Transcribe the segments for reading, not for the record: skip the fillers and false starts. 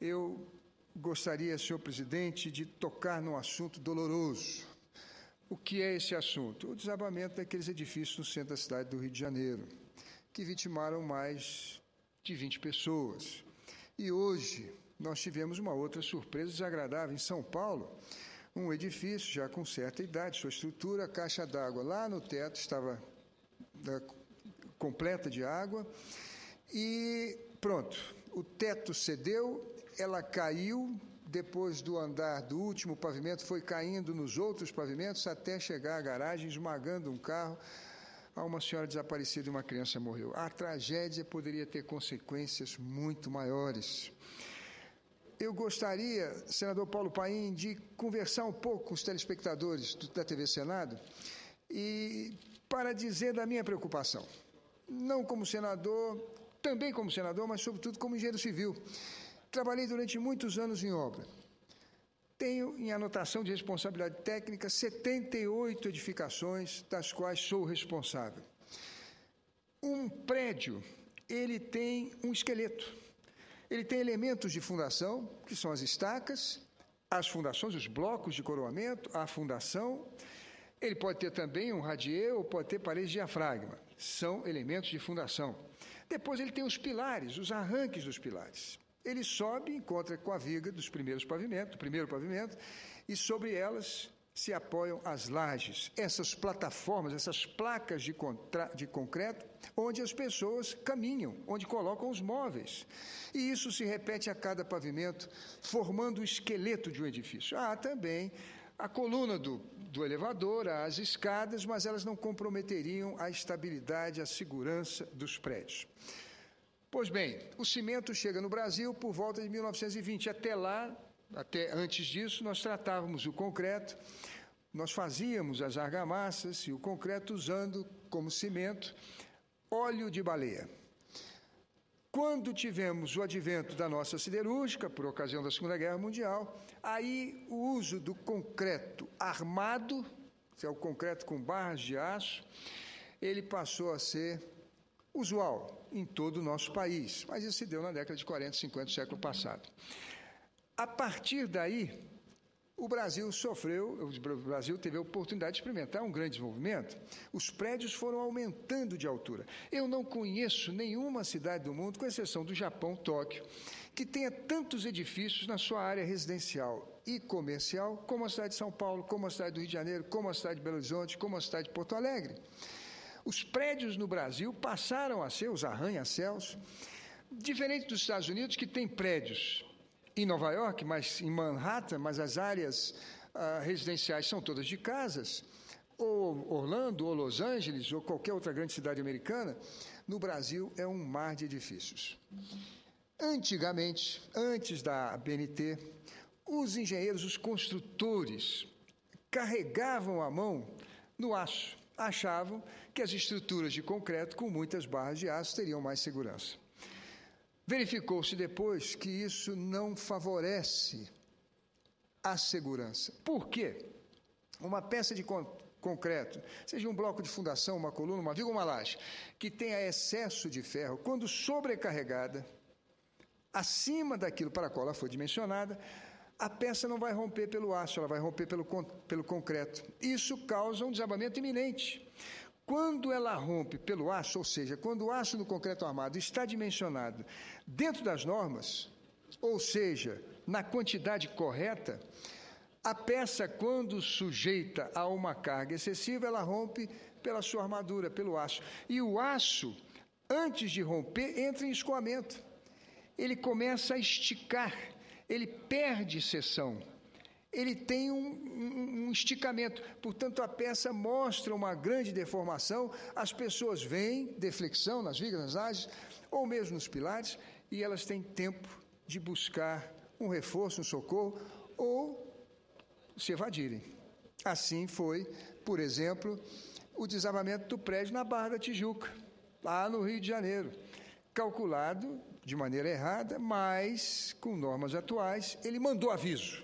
eu gostaria, senhor presidente, de tocar num assunto doloroso. O que é esse assunto? O desabamento daqueles edifícios no centro da cidade do Rio de Janeiro, que vitimaram mais de 20 pessoas. E hoje nós tivemos uma outra surpresa desagradável em São Paulo, um edifício já com certa idade, sua estrutura, a caixa d'água lá no teto estava completa de água e pronto, o teto cedeu, ela caiu, depois do andar do último pavimento, foi caindo nos outros pavimentos até chegar à garagem, esmagando um carro. Há uma senhora desaparecida e uma criança morreu. A tragédia poderia ter consequências muito maiores. Eu gostaria, senador Paulo Paim, de conversar um pouco com os telespectadores da TV Senado e para dizer da minha preocupação. Não como senador, também como senador, mas sobretudo como engenheiro civil. Trabalhei durante muitos anos em obra. Tenho em anotação de responsabilidade técnica 78 edificações, das quais sou responsável. Um prédio, ele tem um esqueleto. Ele tem elementos de fundação, que são as estacas, as fundações, os blocos de coroamento, a fundação. Ele pode ter também um radier ou pode ter paredes de diafragma. São elementos de fundação. Depois ele tem os pilares, os arranques dos pilares. Ele sobe e encontra com a viga dos primeiros pavimentos, do primeiro pavimento, e sobre elas se apoiam as lajes, essas plataformas, essas placas de concreto, onde as pessoas caminham, onde colocam os móveis. E isso se repete a cada pavimento, formando o esqueleto de um edifício. Há também a coluna do elevador, as escadas, mas elas não comprometeriam a estabilidade, a segurança dos prédios. Pois bem, o cimento chega no Brasil por volta de 1920. Até lá, até antes disso, nós tratávamos o concreto, nós fazíamos as argamassas e o concreto usando como cimento óleo de baleia. Quando tivemos o advento da nossa siderúrgica, por ocasião da Segunda Guerra Mundial, aí o uso do concreto armado, que é o concreto com barras de aço, ele passou a ser usual em todo o nosso país, mas isso se deu na década de 40, 50 do século passado. A partir daí, o Brasil teve a oportunidade de experimentar um grande desenvolvimento. Os prédios foram aumentando de altura. Eu não conheço nenhuma cidade do mundo, com exceção do Japão, Tóquio, que tenha tantos edifícios na sua área residencial e comercial, como a cidade de São Paulo, como a cidade do Rio de Janeiro, como a cidade de Belo Horizonte, como a cidade de Porto Alegre. Os prédios no Brasil passaram a ser os arranha-céus, diferente dos Estados Unidos, que tem prédios em Nova York, mas em Manhattan, mas as áreas residenciais são todas de casas, ou Orlando, ou Los Angeles, ou qualquer outra grande cidade americana. No Brasil é um mar de edifícios. Antigamente, antes da BNT, os engenheiros, os construtores, carregavam a mão no aço. Achavam que as estruturas de concreto com muitas barras de aço teriam mais segurança. Verificou-se depois que isso não favorece a segurança. Por quê? Uma peça de concreto, seja um bloco de fundação, uma coluna, uma viga ou uma laje, que tenha excesso de ferro, quando sobrecarregada, acima daquilo para a qual ela foi dimensionada, a peça não vai romper pelo aço, ela vai romper pelo concreto. Isso causa um desabamento iminente. Quando ela rompe pelo aço, ou seja, quando o aço no concreto armado está dimensionado dentro das normas, ou seja, na quantidade correta, a peça, quando sujeita a uma carga excessiva, ela rompe pela sua armadura, pelo aço. E o aço, antes de romper, entra em escoamento. Ele começa a esticar, ele perde seção, ele tem um esticamento, portanto a peça mostra uma grande deformação, as pessoas veem deflexão nas vigas, nas lajes, ou mesmo nos pilares, e elas têm tempo de buscar um reforço, um socorro, ou se evadirem. Assim foi, por exemplo, o desabamento do prédio na Barra da Tijuca, lá no Rio de Janeiro, calculado de maneira errada, mas com normas atuais, ele mandou aviso.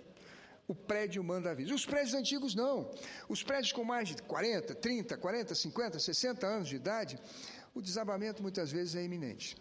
O prédio manda aviso. Os prédios antigos não. Os prédios com mais de 40, 30, 40, 50, 60 anos de idade, o desabamento muitas vezes é iminente.